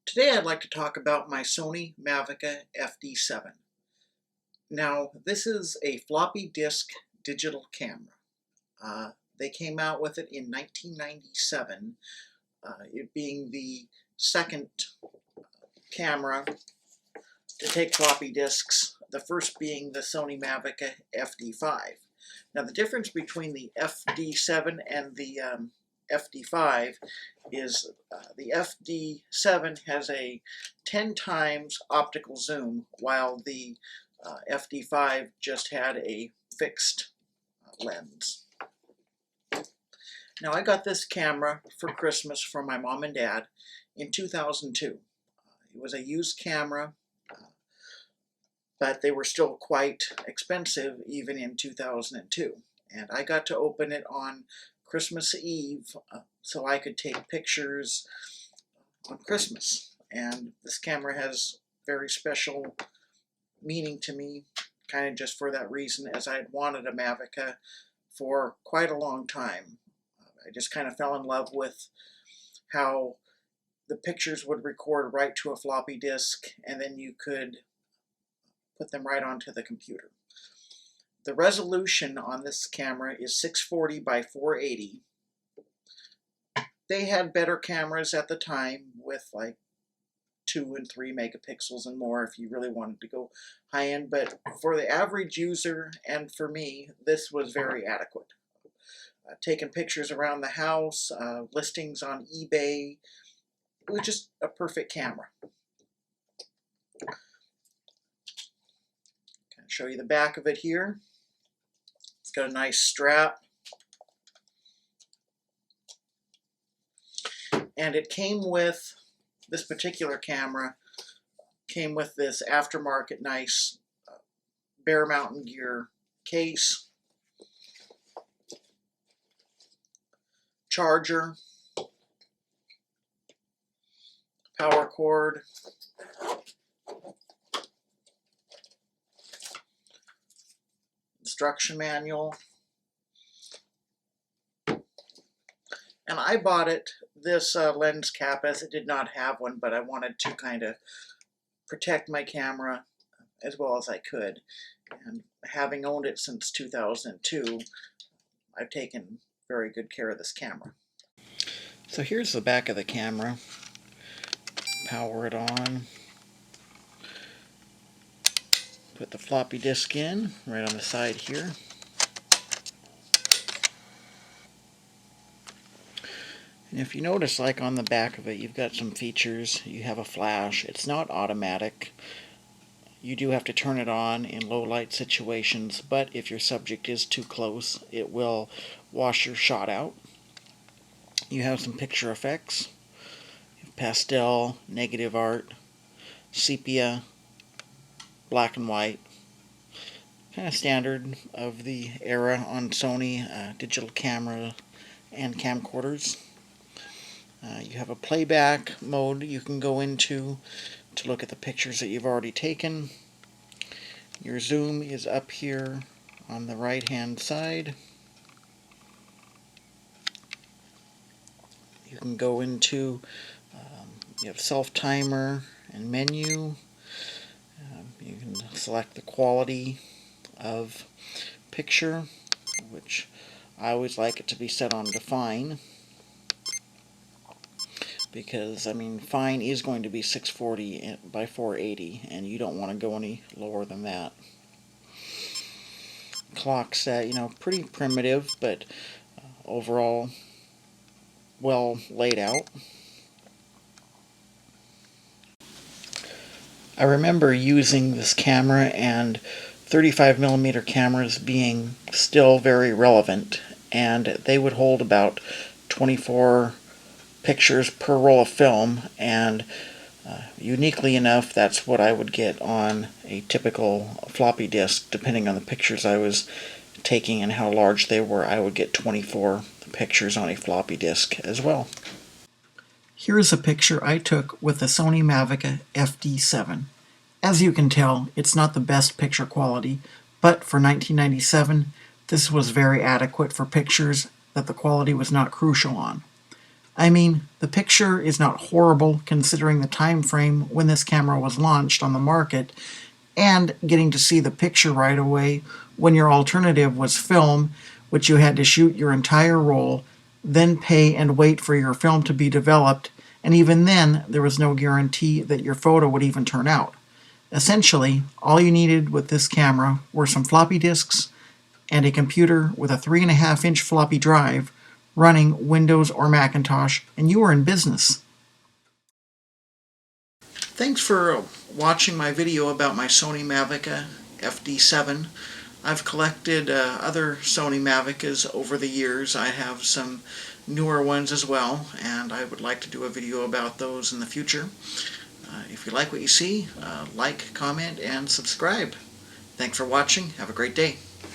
Today I'd like to talk about my Sony Mavica FD-7. Now, this is a floppy disk digital camera. They came out with it in 1997, it being the second camera to take floppy disks, the first being the Sony Mavica FD-5. Now, the difference between the FD-7 and the FD-5 is the FD-7 has a 10 times optical zoom, while the FD-5 just had a fixed lens. Now, I got this camera for Christmas from my mom and dad in 2002. It was a used camera, but they were still quite expensive even in 2002. And I got to open it on Christmas Eve so I could take pictures on Christmas. And this camera has very special meaning to me, kind of just for that reason, as I had wanted a Mavica for quite a long time. I just kind of fell in love with how the pictures would record right to a floppy disk, and then you could put them right onto the computer. The resolution on this camera is 640 by 480. They had better cameras at the time with like 2 and 3 megapixels and more if you really wanted to go high end, but for the average user and for me, this was very adequate. Taking pictures around the house, listings on eBay, it was just a perfect camera. Show you the back of it here. It's got a nice strap. And it came with, this particular camera, came with this aftermarket nice Bear Mountain Gear case, charger, power cord, instruction manual, and I bought this lens cap as it did not have one, but I wanted to kind of protect my camera as well as I could, and having owned it since 2002, I've taken very good care of this camera. So here's the back of the camera. Power it on. Put the floppy disk in, right on the side here. And if you notice, like on the back of it, you've got some features. You have a flash. It's not automatic. You do have to turn it on in low light situations, but if your subject is too close, it will wash your shot out. You have some picture effects. Pastel, negative art, sepia, black and white. Kind of standard of the era on Sony digital camera and camcorders. You have a playback mode you can go into to look at the pictures that you've already taken. Your zoom is up here on the right hand side. You can go into, you have self-timer and menu. You can select the quality of picture, which I always like it to be set on to fine, because I mean fine is going to be 640 by 480 and you don't want to go any lower than that. Clock set, you know, pretty primitive, but overall well laid out. I remember using this camera and 35mm cameras being still very relevant, and they would hold about 24 pictures per roll of film, and uniquely enough, that's what I would get on a typical floppy disk. Depending on the pictures I was taking and how large they were, I would get 24 pictures on a floppy disk as well. Here's a picture I took with the Sony Mavica FD-7. As you can tell, it's not the best picture quality, but for 1997, this was very adequate for pictures that the quality was not crucial on. I mean, the picture is not horrible considering the time frame when this camera was launched on the market, and getting to see the picture right away when your alternative was film, which you had to shoot your entire roll, then pay and wait for your film to be developed, and even then there was no guarantee that your photo would even turn out. Essentially, all you needed with this camera were some floppy disks and a computer with a 3.5-inch floppy drive running Windows or Macintosh, and you were in business. Thanks for watching my video about my Sony Mavica FD-7. I've collected other Sony Mavicas over the years. I have some newer ones as well, and I would like to do a video about those in the future. If you like what you see, like, comment, and subscribe. Thanks for watching. Have a great day.